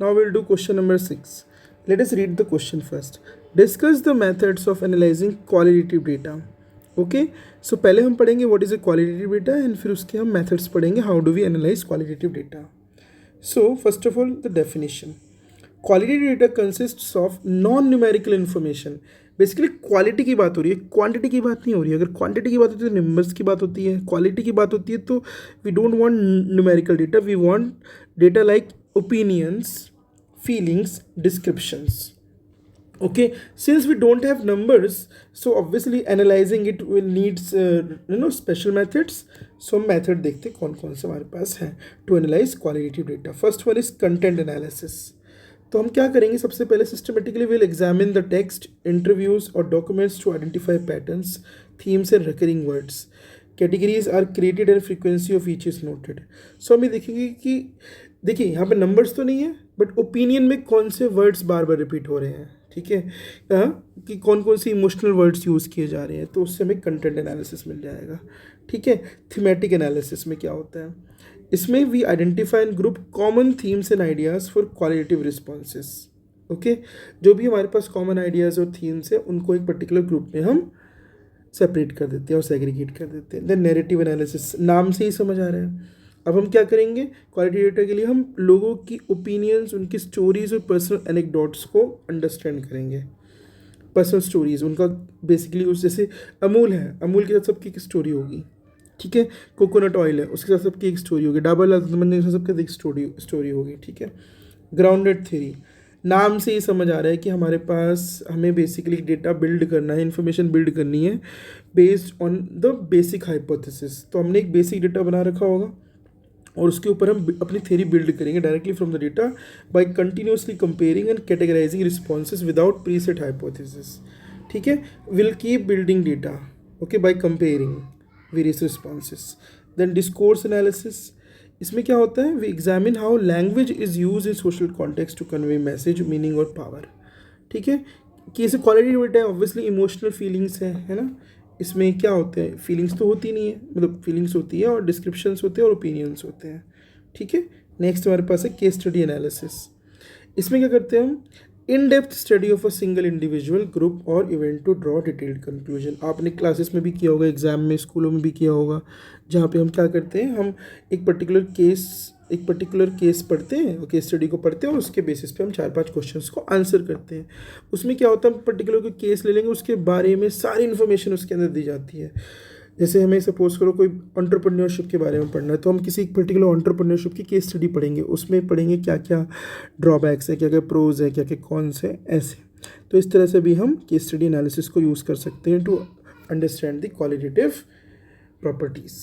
Now we'll do question number 6. Let us read the question first. Discuss the methods of analyzing qualitative data. Okay so पहले हम पढ़ेंगे what is a qualitative data and फिर उसके हम methods पढ़ेंगे how do we analyse qualitative data. So first of all the definition. Qualitative data consists of non numerical information. Basically quality की बात हो रही है, क्वांटिटी की बात नहीं हो रही है. अगर क्वांटिटी की बात होती है तो नंबर्स की बात होती है, क्वालिटी की बात होती है तो we don't want numerical data, we want data like opinions, feelings, descriptions. Okay, since we don't have numbers, so obviously analyzing it will needs special methods. So हम method देखते हैं कौन कौन से हमारे पास हैं to analyze qualitative data. First one is content analysis. तो हम क्या करेंगे, सबसे पहले systematically we'll examine the text, interviews और documents to identify patterns, themes and recurring words. Categories are created and frequency of each is noted. So हम ये देखेंगे कि देखिए यहाँ पे नंबर्स तो नहीं है बट ओपिनियन में कौन से वर्ड्स बार बार रिपीट हो रहे हैं, ठीक है, कि कौन कौन सी इमोशनल वर्ड्स यूज़ किए जा रहे हैं, तो उससे हमें कंटेंट एनालिसिस मिल जाएगा. ठीक है. थीमेटिक एनालिसिस में क्या होता है, इसमें we identify and group common themes and ideas for qualitative responses. Okay, जो भी हमारे पास कॉमन आइडियाज़ और थीम्स है उनको एक पर्टिकुलर ग्रुप में हम सेपरेट कर देते हैं और सेग्रीगेट कर देते हैं. देन नैरेटिव एनालिसिस, नाम से ही समझ आ रहा है. अब हम क्या करेंगे, क्वालिटी डेटा के लिए हम लोगों की ओपिनियंस, उनकी स्टोरीज और पर्सनल एनेक्डोट्स को अंडरस्टैंड करेंगे. पर्सनल स्टोरीज उनका बेसिकली उस जैसे अमूल है, अमूल के साथ सबकी एक स्टोरी होगी. ठीक है. कोकोनट ऑयल है, उसके साथ सबकी एक स्टोरी होगी. डाबर लाल सबके एक स्टोरी होगी. ठीक है. ग्राउंडेड थ्योरी, नाम से ही समझ आ रहा है कि हमारे पास हमें बेसिकली डेटा बिल्ड करना है, इन्फॉर्मेशन बिल्ड करनी है based on the basic hypothesis. तो हमने एक बेसिक डेटा बना रखा होगा और उसके ऊपर हम अपनी थ्योरी बिल्ड करेंगे directly from the data by continuously comparing and categorizing responses without preset hypothesis. ठीक है. Will keep building data okay by comparing various responses. Then discourse analysis, इसमें क्या होता है, we examine how language is use in social context to convey message, meaning और power. ठीक है. कि इसे क्वालिटी डेटा है, ऑब्वियसली इमोशनल फीलिंग्स है ना. इसमें क्या होते हैं, फीलिंग्स तो होती नहीं है, मतलब फीलिंग्स होती है और डिस्क्रिप्शंस होते हैं और ओपिनियंस होते हैं. ठीक है. नेक्स्ट हमारे पास है केस स्टडी एनालिसिस. इसमें क्या करते हैं हम, in depth study of a single individual, group और event to draw detailed conclusion. आपने क्लासेस में भी किया होगा, एग्जाम में, स्कूलों में भी किया होगा, जहाँ पे हम क्या करते हैं, हम एक पर्टिकुलर केस पढ़ते हैं और केस स्टडी को पढ़ते हैं और उसके बेसिस पे हम 4-5 क्वेश्चंस को आंसर करते हैं. उसमें क्या होता है, हम पर्टिकुलर कोई केस ले लेंगे, उसके बारे में सारी इन्फॉर्मेशन उसके अंदर दी जाती है. जैसे हमें सपोज करो कोई एंटरप्रेन्योरशिप के बारे में पढ़ना है तो हम किसी एक पर्टिकुलर एंटरप्रेन्योरशिप की केस स्टडी पढ़ेंगे. उसमें पढ़ेंगे क्या क्या ड्रॉबैक्स है, क्या क्या प्रोज है, क्या क्या कॉन्स है, ऐसे. तो इस तरह से भी हम केस स्टडी एनालिसिस को यूज़ कर सकते हैं to understand the qualitative properties.